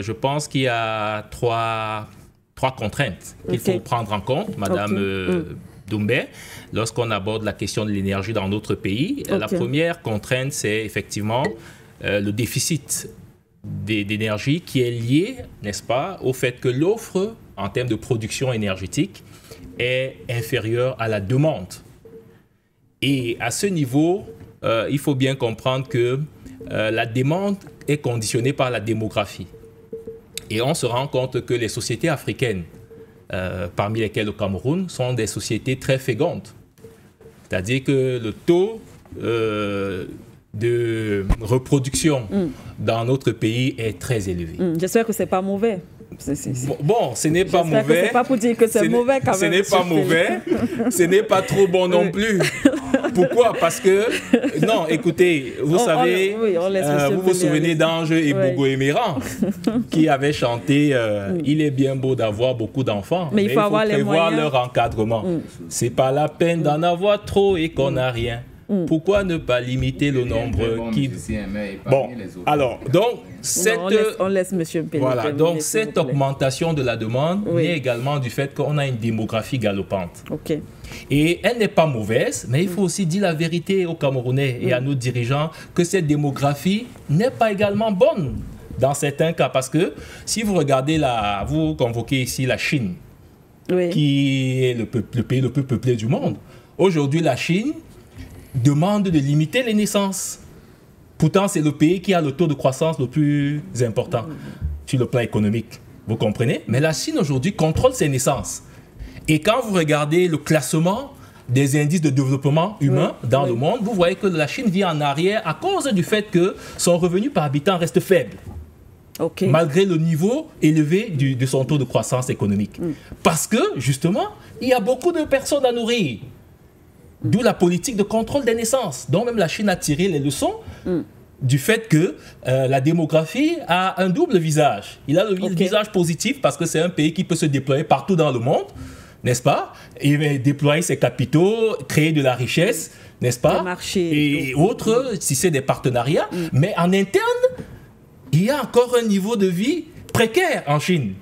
Je pense qu'il y a trois contraintes qu'il faut prendre en compte, Madame Doumbé, lorsqu'on aborde la question de l'énergie dans notre pays. La première contrainte, c'est effectivement le déficit d'énergie qui est lié, n'est-ce pas, au fait que l'offre en termes de production énergétique est inférieure à la demande. Et à ce niveau, il faut bien comprendre que la demande est conditionnée par la démographie. Et on se rend compte que les sociétés africaines, parmi lesquelles le Cameroun, sont des sociétés très fécondes. C'est-à-dire que le taux de reproduction dans notre pays est très élevé. J'espère que ce n'est pas mauvais. Bon, ce n'est pas mauvais. Ce n'est pas pour dire que c'est mauvais quand même. Ce n'est pas mauvais. Ce n'est pas trop bon non plus. Pourquoi? Parce que, non, écoutez, vous savez, vous vous souvenez d'Ange et Bogo Emeran qui avait chanté Il est bien beau d'avoir beaucoup d'enfants, mais il faut prévoir leur encadrement. C'est pas la peine d'en avoir trop et qu'on n'a rien. Pourquoi ne pas limiter le nombre qui... Bon, alors, donc, on laisse Monsieur Mpene. Voilà, donc cette augmentation de la demande vient également du fait qu'on a une démographie galopante. Et elle n'est pas mauvaise, mais il faut aussi dire la vérité aux Camerounais et à nos dirigeants que cette démographie n'est pas également bonne dans certains cas. Parce que si vous regardez, vous convoquez ici la Chine, qui est le pays le plus peuplé du monde. Aujourd'hui, la Chine demande de limiter les naissances. Pourtant, c'est le pays qui a le taux de croissance le plus important sur le plan économique. Vous comprenez? Mais la Chine, aujourd'hui, contrôle ses naissances. Et quand vous regardez le classement des indices de développement humain dans le monde, vous voyez que la Chine vient en arrière à cause du fait que son revenu par habitant reste faible. Malgré le niveau élevé de son taux de croissance économique. Parce que, justement, il y a beaucoup de personnes à nourrir. D'où la politique de contrôle des naissances, dont même la Chine a tiré les leçons du fait que la démographie a un double visage. Il a le visage positif parce que c'est un pays qui peut se déployer partout dans le monde, n'est-ce pas? Et déployer ses capitaux, créer de la richesse, n'est-ce pas? Et autres, si c'est des partenariats. Mais en interne, il y a encore un niveau de vie précaire en Chine,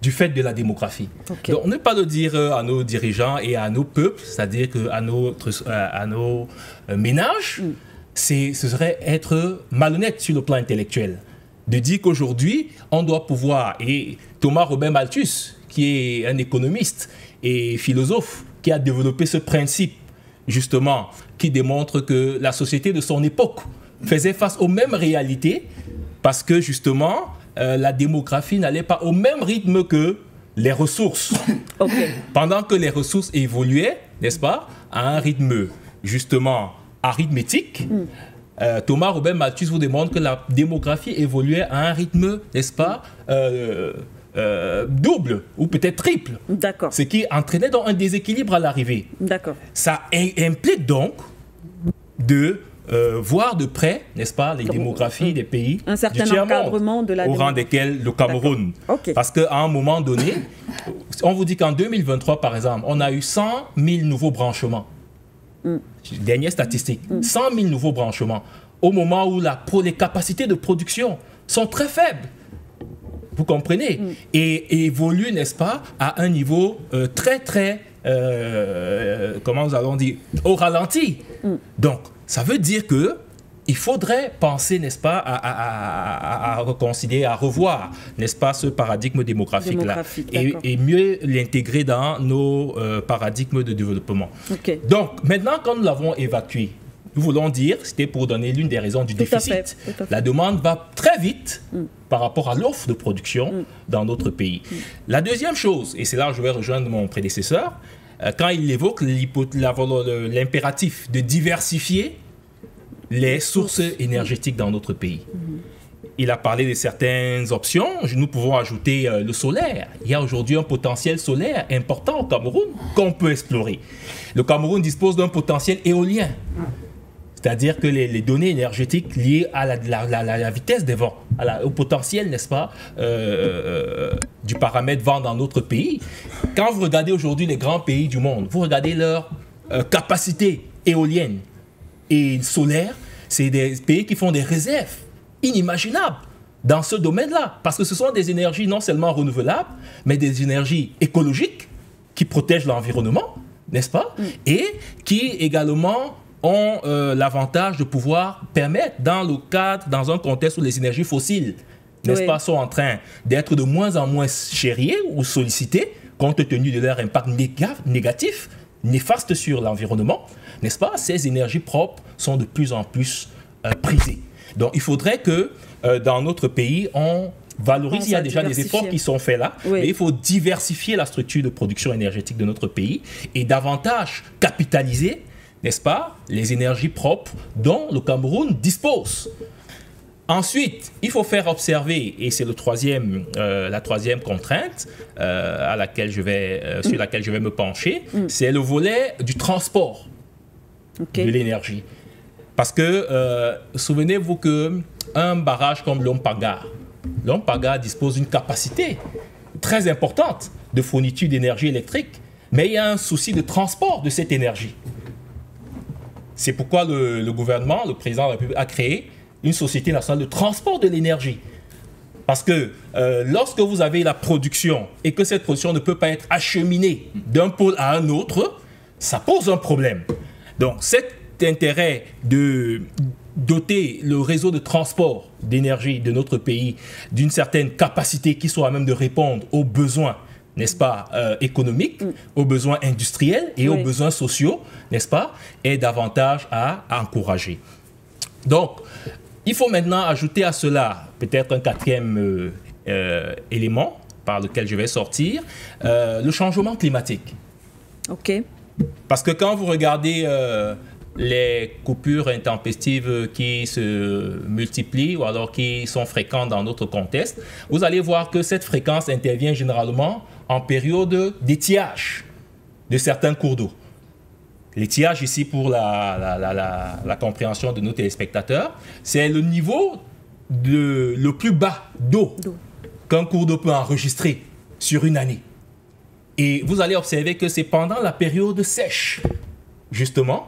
du fait de la démographie. Donc, ne pas le dire à nos dirigeants et à nos peuples, c'est-à-dire à nos ménages, ce serait être malhonnête sur le plan intellectuel. De dire qu'aujourd'hui, on doit pouvoir, et Thomas Robert Malthus, qui est un économiste et philosophe, qui a développé ce principe, justement, qui démontre que la société de son époque faisait face aux mêmes réalités, parce que, justement, la démographie n'allait pas au même rythme que les ressources. Pendant que les ressources évoluaient, n'est-ce pas, à un rythme justement arithmétique, Thomas Robert Malthus vous démontre que la démographie évoluait à un rythme, n'est-ce pas, double ou peut-être triple. Ce qui entraînait donc un déséquilibre à l'arrivée. Ça implique donc de voir de près, n'est-ce pas, les démographies des pays un certain encadrement de la au rang desquels le Cameroun. Parce qu'à un moment donné, on vous dit qu'en 2023, par exemple, on a eu 100 000 nouveaux branchements. Dernière statistique, 100 000 nouveaux branchements. Au moment où les capacités de production sont très faibles. Vous comprenez? Et évoluent, n'est-ce pas, à un niveau très, comment nous allons dire, au ralenti. Donc, ça veut dire que il faudrait penser, n'est-ce pas, à reconsidérer, à revoir, n'est-ce pas, ce paradigme démographique-là et mieux l'intégrer dans nos paradigmes de développement. Donc, maintenant, quand nous l'avons évacué, nous voulons dire, c'était pour donner l'une des raisons du déficit. La demande va très vite par rapport à l'offre de production dans notre pays. La deuxième chose, et c'est là que je vais rejoindre mon prédécesseur, quand il évoque l'impératif de diversifier les sources énergétiques dans notre pays. Il a parlé de certaines options. Nous pouvons ajouter le solaire. Il y a aujourd'hui un potentiel solaire important au Cameroun qu'on peut explorer. Le Cameroun dispose d'un potentiel éolien. C'est-à-dire que les données énergétiques liées à la vitesse des vents, au potentiel, n'est-ce pas, du paramètre vent dans notre pays. Quand vous regardez aujourd'hui les grands pays du monde, vous regardez leur capacité éolienne et solaire, c'est des pays qui font des réserves inimaginables dans ce domaine-là. Parce que ce sont des énergies non seulement renouvelables, mais des énergies écologiques qui protègent l'environnement, n'est-ce pas? Et qui également ont l'avantage de pouvoir permettre, dans un contexte où les énergies fossiles, n'est-ce pas, sont en train d'être de moins en moins chéries ou sollicitées, compte tenu de leur impact négatif, néfaste sur l'environnement, n'est-ce pas? Ces énergies propres sont de plus en plus prisées. Donc, il faudrait que dans notre pays, on valorise. Il y a déjà des efforts qui sont faits là, mais il faut diversifier la structure de production énergétique de notre pays et davantage capitaliser, n'est-ce pas, les énergies propres dont le Cameroun dispose. Ensuite, il faut faire observer, et c'est la troisième contrainte sur laquelle je vais me pencher, c'est le volet du transport de l'énergie. Parce que, souvenez-vous qu'un barrage comme Lompaga dispose d'une capacité très importante de fourniture d'énergie électrique, mais il y a un souci de transport de cette énergie. C'est pourquoi le gouvernement, le président de la République, a créé une société nationale de transport de l'énergie. Parce que lorsque vous avez la production et que cette production ne peut pas être acheminée d'un pôle à un autre, ça pose un problème. Donc cet intérêt de doter le réseau de transport d'énergie de notre pays d'une certaine capacité qui soit à même de répondre aux besoins, n'est-ce pas, économiques, aux besoins industriels et aux besoins sociaux, n'est-ce pas, est davantage à encourager. Donc, il faut maintenant ajouter à cela peut-être un quatrième élément par lequel je vais sortir, le changement climatique. OK. Parce que quand vous regardez les coupures intempestives qui se multiplient ou alors qui sont fréquentes dans notre contexte, vous allez voir que cette fréquence intervient généralement en période d'étiage de certains cours d'eau. L'étiage ici, pour la compréhension de nos téléspectateurs, c'est le niveau le plus bas d'eau qu'un cours d'eau peut enregistrer sur une année. Et vous allez observer que c'est pendant la période sèche, justement,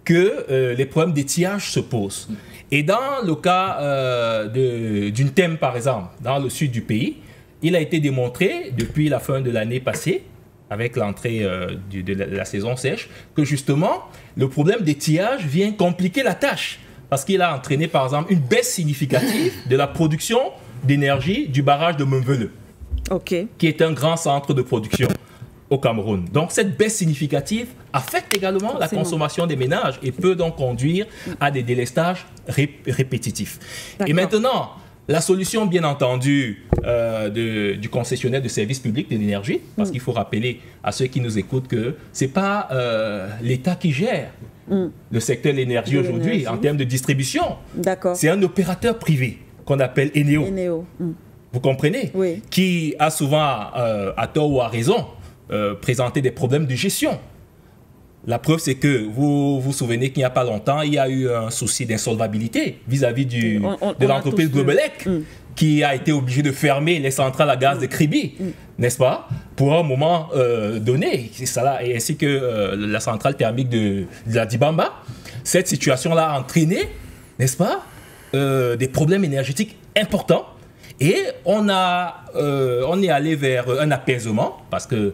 que les problèmes d'étiage se posent. Et dans le cas d'une Thème, par exemple, dans le sud du pays, il a été démontré depuis la fin de l'année passée, avec l'entrée de la saison sèche, que justement, le problème d'étiage vient compliquer la tâche. Parce qu'il a entraîné, par exemple, une baisse significative de la production d'énergie du barrage de Mumvele, qui est un grand centre de production au Cameroun. Donc, cette baisse significative affecte également la consommation des ménages et peut donc conduire à des délestages répétitifs. Et maintenant, la solution, bien entendu, du concessionnaire de services publics de l'énergie, parce qu'il faut rappeler à ceux qui nous écoutent que ce n'est pas l'État qui gère le secteur de l'énergie aujourd'hui en termes de distribution. C'est un opérateur privé qu'on appelle Eneo. Vous comprenez? Qui a souvent, à tort ou à raison, présenté des problèmes de gestion. La preuve, c'est que vous vous souvenez qu'il n'y a pas longtemps, il y a eu un souci d'insolvabilité vis-à-vis de l'entreprise Globelec, qui a été obligée de fermer les centrales à gaz de Kribi, n'est-ce pas, pour un moment donné, et ainsi que la centrale thermique de la Dibamba. Cette situation-là a entraîné, n'est-ce pas, des problèmes énergétiques importants. Et on est allé vers un apaisement parce que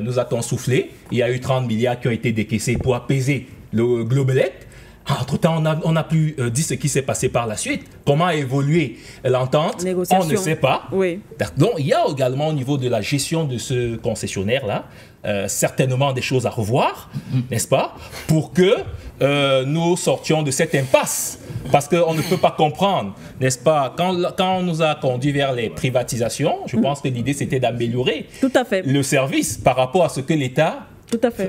nous a-t-on soufflé. Il y a eu 30 milliards qui ont été décaissés pour apaiser le Globelec. Entre-temps, on n'a plus dit ce qui s'est passé par la suite. Comment a évolué l'entente? On ne sait pas. Donc, il y a également au niveau de la gestion de ce concessionnaire-là, certainement des choses à revoir, n'est-ce pas, pour que nous sortions de cette impasse. Parce qu'on ne peut pas comprendre, n'est-ce pas, quand on nous a conduits vers les privatisations, je pense que l'idée c'était d'améliorer le service par rapport à ce que l'État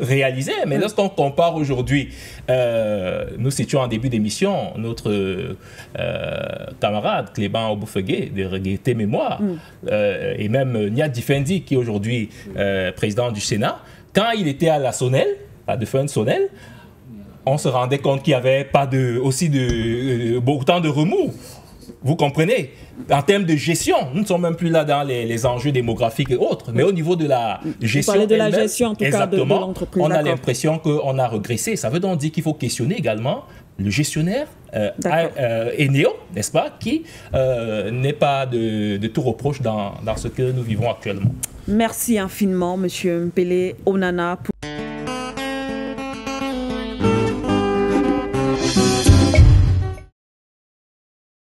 réalisait. Mais lorsqu'on compare aujourd'hui, nous citions en début d'émission notre camarade Clément Oboufegué de Reggaeté Mémoire et même Niad Difendi qui est aujourd'hui président du Sénat, quand il était à la Sonel, à Defense Sonel, on se rendait compte qu'il n'y avait pas autant de remous. Vous comprenez? En termes de gestion, nous ne sommes même plus là dans les enjeux démographiques et autres, mais au niveau de la gestion, en tout cas, de l'entreprise. On a l'impression qu'on a régressé. Ça veut donc dire qu'il faut questionner également le gestionnaire Eneo, n'est-ce pas, qui n'est pas de tout reproche dans ce que nous vivons actuellement. Merci infiniment, M. Mpele Onana.